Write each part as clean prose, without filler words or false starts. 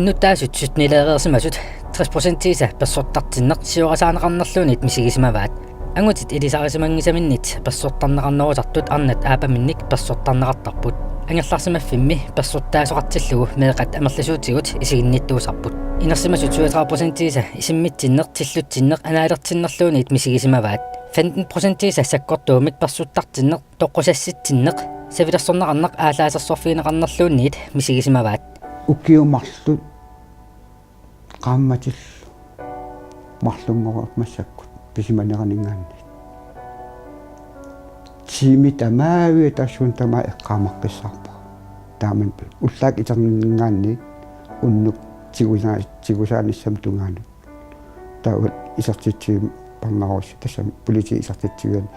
Киннутаасут сутнилеерерсимасут 60%-иса персортартиннеқ сиорасаанеқарнерлуунит мисигисимаваат ангутит илисарисимангисаминнит персортарнеқарнерусартут арнат аапаминник персортарнеқартарпут ангерларсимаффимми персортаасоқартиллугу меэқат амерласуутигут исигинниттуусарпут инерсимасут 37%-иса исиммитсиннеқ тиллутсиннеқ анаалертиннерлуунит мисигисимаваат 15%-иса саккортуумик персуттартиннеқ тоққусасситсиннеқ савилерсорнеқарнеқ аалаасерсорфиинеқарнерлуунниит мисигисимаваат укиумарлу qaammatil марлунгорат массаккут писиманеранингаарни тими тамаави тассуун тамаа эққаамаққиссаарпа тааман уллаак итернингаанни уннук тигусааниссам тунгаanu таавал исартитсиим парнаарус тассам полити исартитсигуан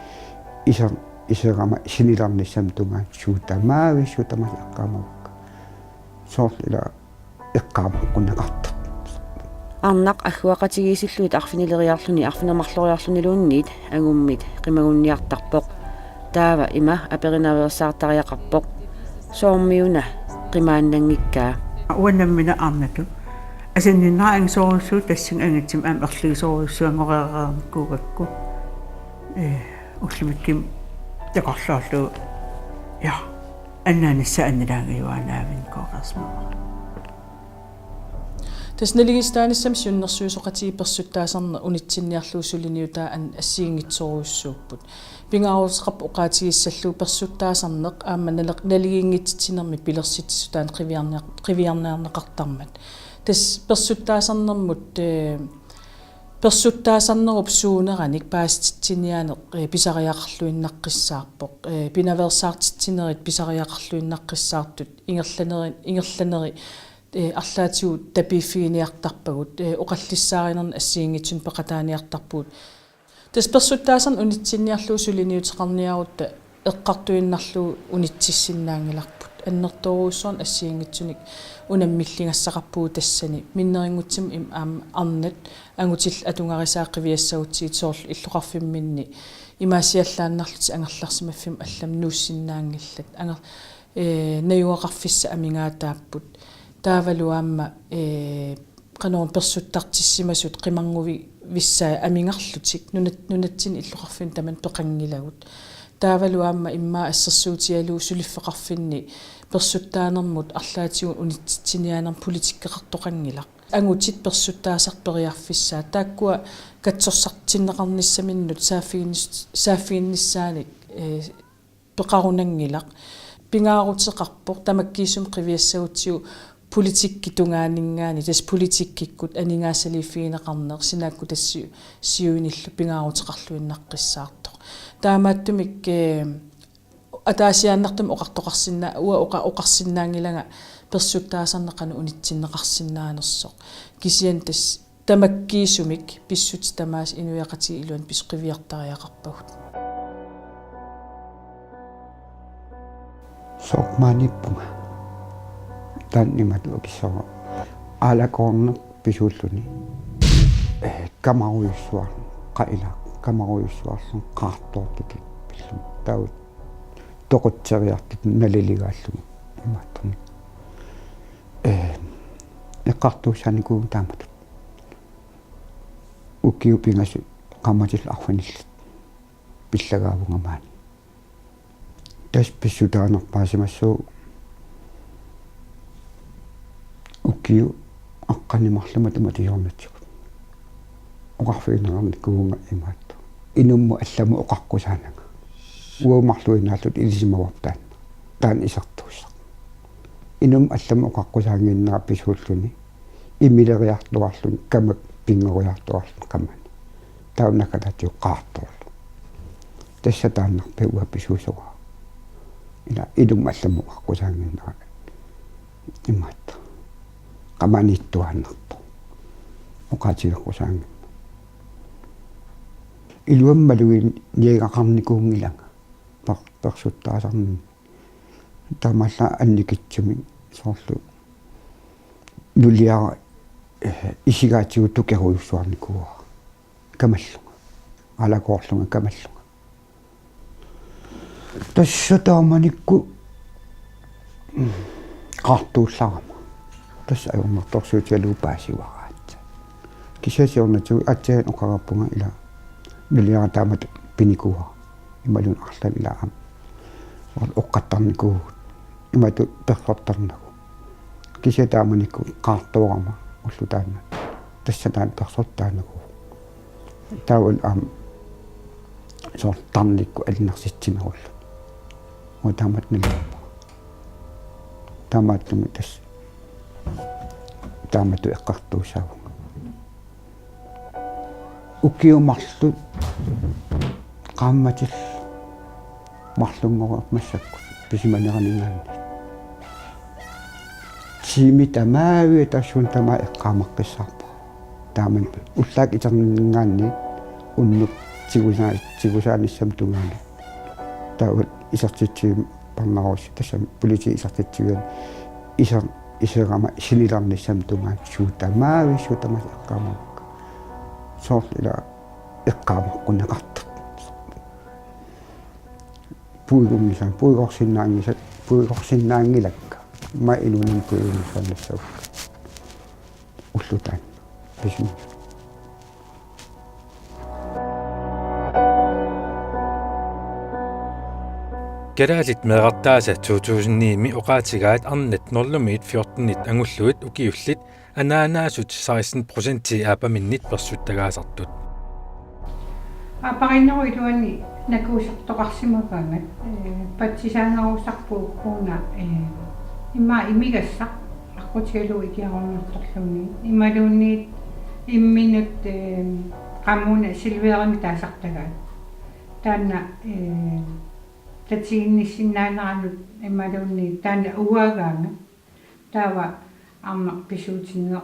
исерама синиларниссам тунгаан суутамаави суутамаа эққаамавакка соорла эққаамаққуннақарта арнақ аггуақатигисиллуит арфинилериарлуни арфинамарлориарлунилуунниит агуммит қимагунниартарпоқ таава има аперинаверсаартариақарпоқ соормиуна қимааннангиккаа уаннаммина арнату асинниннаан соорсуу тассин ангатсим аам ерлигисоориуссуангореерерам куугакку уллимикким такорлооллу я аннанисса аннилаагаюанаавин коорасмаа таснелигистааниссам сиуннэрсуусоқатигиперсуттаасарна унитсинниарлуусулиниутаа ан ассиингитсоруйуссууппут пингаарусеқарп оқаатигиссаллуу персуттаасарнеқ аама налигингитсинерми пилерситсутаан қивиарнеарнеқартармат тас персуттаасарнэрмут персуттаасарнеруп суунераник пааститсиниаанеқ писариақарлуиннаққиссаарпоқ пинаверсаартитсинерит писариақарлуиннаққиссаартут ингерланери арлаатигу тапиффигиниартарпагут оқаллиссааринерна ассиингитсун пеқатааниартарпуут тас персуттаасарн унитсинниарлуусулиниутеқарниарутта эққартуиннарлуу унитсиссиннаангиларпут аннерторуусsorn ассиингитсуник унаммиллингассақарпуу тассани миннерингутсим им аама арнат ангутил атунгарисааққивиассагутсигит соорлу иллоқарфимминни имаасиаллааннарлути ангерларсимаффим аллам нууссиннаангиллат ангер наюақарфисса амингаатааппут таавалуаама канаон персуттартиссимасут қимарнуви виссаа амингарлутик нунатсин иллоқарфин таман пеқангилагут таавалуаама иммаа ассерсуутиалуу сулиффеқарфинни персуттаанермут арлаатигу унитсиниаанер политиккеқартоқангилақ ангутит персуттаасарпериарфиссаа тааккуа катсорсартиннеқарниссаминнут сааффигиннссааник пеқарунангилақ пингаарутеқарпоқ тамаккиисум қивиассагутсигу политикки тунгаанинггаани тас политиккиккут анингаасалиффигинеқарнеқ синаакку тассиу сиуиниллу пингаарутеқарлуиннаққиссаартоқ таамааттумик атаасиааннартум оқартоқарсинна уа оқарсиннаангилага персуттаасарнеқану унитсиннеқарсинаанерсоқ кисиан тас тамаккиисумик писсут тамаас инуяқати илуан писқивиартариақарпагут соқманиппунга таанниматуакиссава аалакоорнер писууллуни камаруйуссуар qaila камаруйуссуарлун qaartoortut пиллум таут тоқутсериартут налилигааллугу имааттарни эққартуусааникуу тааматут уккиупингасу qammatil арфаниллат пиллагаавунгамаани тас писсутаанерпаасимассуу уккиу аққанимарлумат уматиорнатсигут оқарфиинерарни куунга имаатта инумму алламу оқарқусаанага уумарлуинааллут илисимавартаан таан исартуусса инум алламу оқарқусаангиннера писууллуни имилериартуарлун камак пингориартуарлун каммани таунакататиу qaartorlu тассатааннарпи уа писуусуга ила идум алламу оқарқусаангиннера имаатта qamaniittuannarpo oqatileqqusaan iluammaluin niegaqarnikuungilanga persuttaasarni tamalla annikitsumi soorlu nuliara isigaatigu tukeruussuarnikuua kamallunga alakoorlunga kamallunga тассатааманикку qaartuullarama tässä ajummartorsuutialuu paasiwaraat kisasiornatu atsagan oqarappunga ila niliarataamat pinikuha imalun arlan ilaam oqqattarniku imatu persortarnaku kisataamanikku qaartuarama ullutaanna tassataan persortaanaku taawal sortarnikku alinersitsimagullu mutaamat niliappa taamaattumi tas taamatu eqqartuusaavuga ukiumarlu qaammatil марлунгорат массакку писиманеранигаанни сими тамаави тассун тама эққаамаққиссаарпа тааман уллаак итернингаанни уннук тигусааниссам тунгаани таа исертитсиим парнарус тассам полити исертитсиуан исерама синиларниссам тунгаан суутамаави суутамас эққаамаққа соорла эққаамаққунеқарта puigorsinnaangilakka ma ilunin puigorsinnaannassavukka ullutaan pisum Keraalit meeqartaasa 2009 oqaatigaat arnat norlumiit 14 angulluit ukiullit anaanaasut 16% aapaminnit persuttagaasartut апариннеру илуани накуусертоқарсимакаангат патсисаанаруусарпууккууна имма имигасса аққутигалу икиарорнерторлуни ималуунниит имминут qamuna silveerami taasartagaat taanna tatsigиннисиннаанеранут ималуунни таана уагаанга таава арнақ писуутиннеэ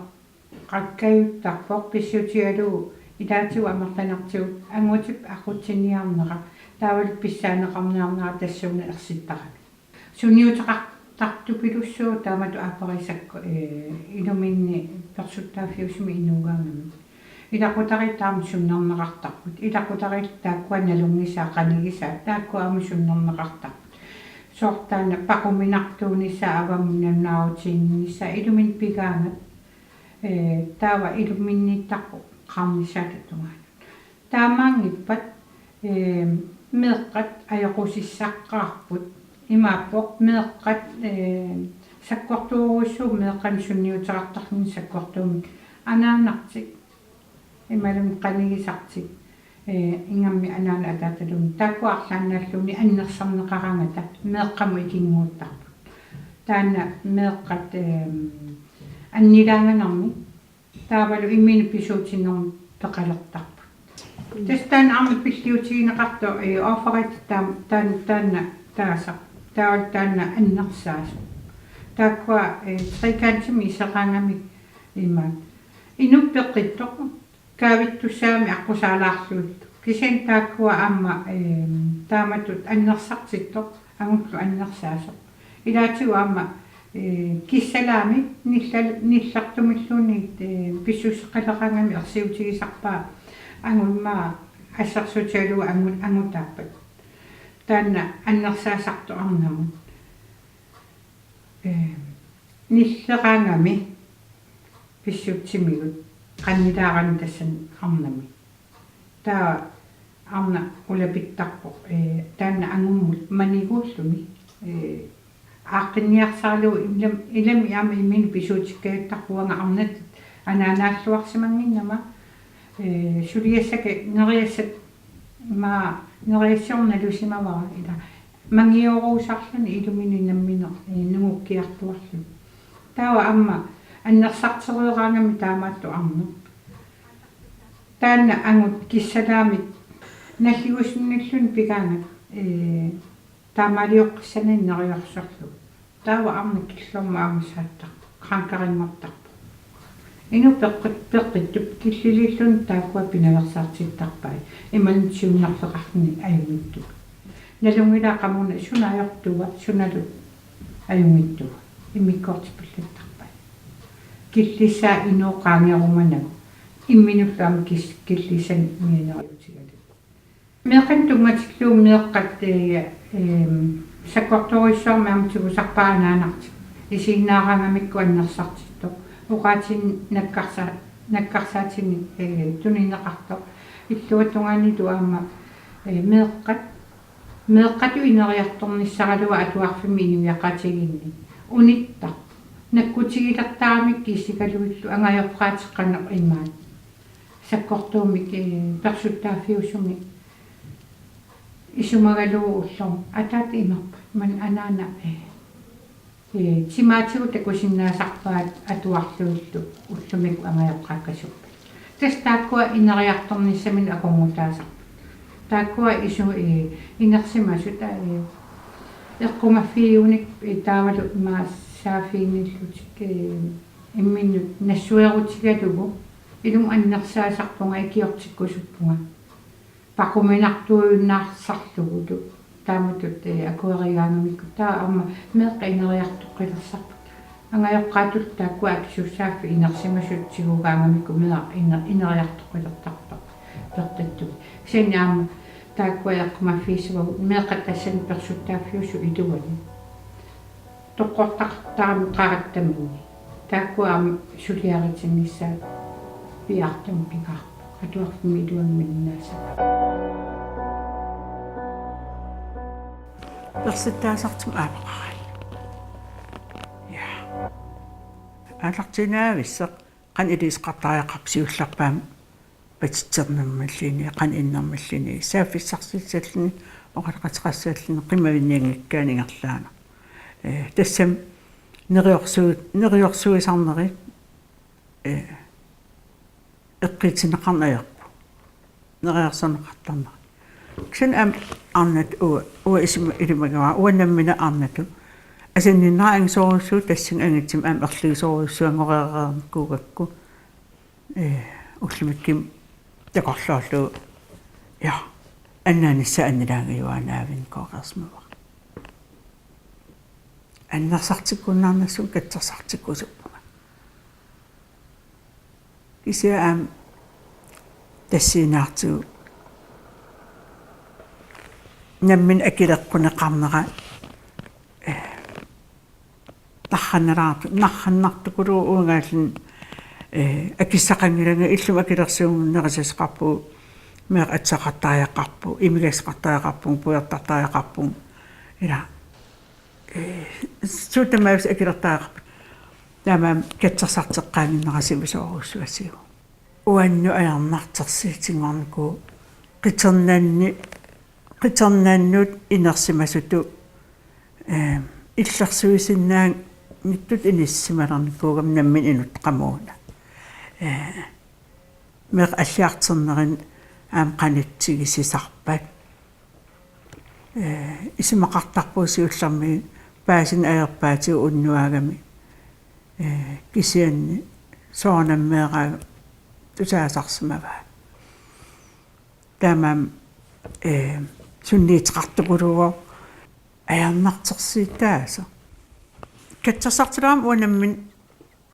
қаккаюттарпоқ писсутигалу илаатиу амерланартиут ангутип ақутсиниарнера таавал писсаанеқарниарнера тассууна ерситтарак суниутеқартартупилуссуу таамату аапарисакку илуминни персуттаафиусми инуугаангами илақутаритаам суннернеқартарпут илақутарит тааккуаналунгисаа қанигисаа тааккуааму суннернеқартарпут сортаана пақуминартуунissaa авамуннаннаавутииннисsaa илумин пигаангат таава илуминниттарпу qaamnissaatatumaana taamaangippat meeqqat ajoqusissaqqaarput imaappoq meeqqat sakkortuurussuu meeqqan sunniuteqartarnin sakkortuumi anaanartik imalum qanigisartik ingammi anaana ataataluni taakkuarlaannalluni annersarneqarangata meeqqamu ikinguuttarput taanna meeqqat annilaanganarmi таавалу иммини писуутиннерм пеқалертарпу тастан арми пиллиутигинеқарто офферит таанна тааса таал таанна аннерсаасу тааква трикантими исеқангами имаат инуппеққиттоқ каавиттуссаами аққусаалаарлуут кисен тааква аама тааматут аннерсартиттоқ агутлу аннерсаасоқ илаатиу аама киссалаами ниллартумиллуунит писсусеқалеқангами ерсиутигисарпаа ангумма ассерсутиалуа ангутааппат таанна аннерсаасарту арнаму ниллеқангами писсутсимигут qannilaaran tassan arnami taa arna ulapittarpoq taanna angummut maniguullumi ааққинниарсаалу илам яама иммин писуутиккааттарпуанга арнат анаанaalluarsimanginnama сулиассака нериассат ма нериассиорналусимавара ила мангиоруусарлани илумини намминер нугуккиартуарлу таава амма аннерсартереeraangami таамаатту арну таанна ангут киссалаамит наллигусинниллун пигаанак таамалиоққиссаниннериорсорлу таава арна киллорма аамсааттар қанкариммартарпу ину пеққиттуп киллилиллун тааккуа пинаверсаартиттарпай иманчиуннарлеқарни аюнгитту налунгила қамуна сунаajortuva суналу аюнгиттуа иммиккортиппиллаттарпай киллисаа инооқаангиаруманагу имминуллаама киллисан миинериутигалу меқан тунгатиллуу меэққат саккорториссуармаамтигусарпаанаанарти исиннаараангамикку аннерсартитто uqaatin nakkarsaatini tuninneqarto иллуатунгаани туаама meeqqatu ineriartornissaralua atuarfimi inuiaqatigинни unitta nakkutigillertaramik kiissikaluillu angajorpraatiqqanneq immaat sakkortuumik persuttaafiusumi isumagalu ullorm ataat imerpa man anaana timaatigu takusinnaasarpaat atuarluullu ullumik angajorpraakkasuppa tastaakua ineriartornissamin akongutaasarpa taakua isu inersimasut eqqumaffiunik taavalu maassaafiinillutik imminnut nassuerutigalugu ilum annersaasarpunga ikiortikkusuppunga paquminartuunnaarsarlugutu taamutut akuerigaangamikku taa amma meeqqa ineriartoqqilersarpa angajorqaatut taakkua akisussaafi inersimasut sigugaangamikku meeq ineriartoqqilertarpa pertattu sennaama taakkua eqqumaffiisugu meeqqa tassan persuttaafiusu ituani toqqortaqtaram qarattamini taakkua suliaritinissa piartam piqarpa atuarfimi ituamminnaasa перситтаасартум аапақарай я алартинаависсеқ қан илисқартариақарпсиулларпаам патитсернаммаллини қан иннэрмаллини сааффиссарсилсаллини оқалеқатеқассааллини қимавинниангиккаанингерлаана тассам нериорсуисарнери эққитинеқарнаярпу нериарсанеқартарнери ксэн арнат уа исим илимагава уаннаммина арнату асинниннаангсоруссуу тассин ангитсим аам ерлигсоруссуангореерерниккуугакку уллумикким такорлооллу я аннанисса аннилаагиуанаавин коорерсмава аннерсартиккуннаарнассун катсерсартиккусуппуга кися аам тассинаарту наммин акилеққунеқарнера нарханнартукулу уунгааллин акиссақангилага иллум акилерсиунгуннерисасеқарпу меэ атсақартааяқарпу имигасқартааяқарпу пуертартааяқарпу ила сутамаавис акилертаақарпу таамаам катсерсартеққаангиннерасимисооруссуассигу уанну аярнартерсиитингорнику qiternaannut inersimasuttu иллерсуисиннаан ниттут иниссималерникуугам наммин инут qamуuna меқ аллиартернерин аам qanitsigисисарпат исимақартарпуусиуллерми паасин аерпаатигу уннуаагами кисианни соонаммеераа тусаасарсимаваа таамаам сунниитеқартукулугоо аярнартерсиитааса катсерсартилаам уанаммин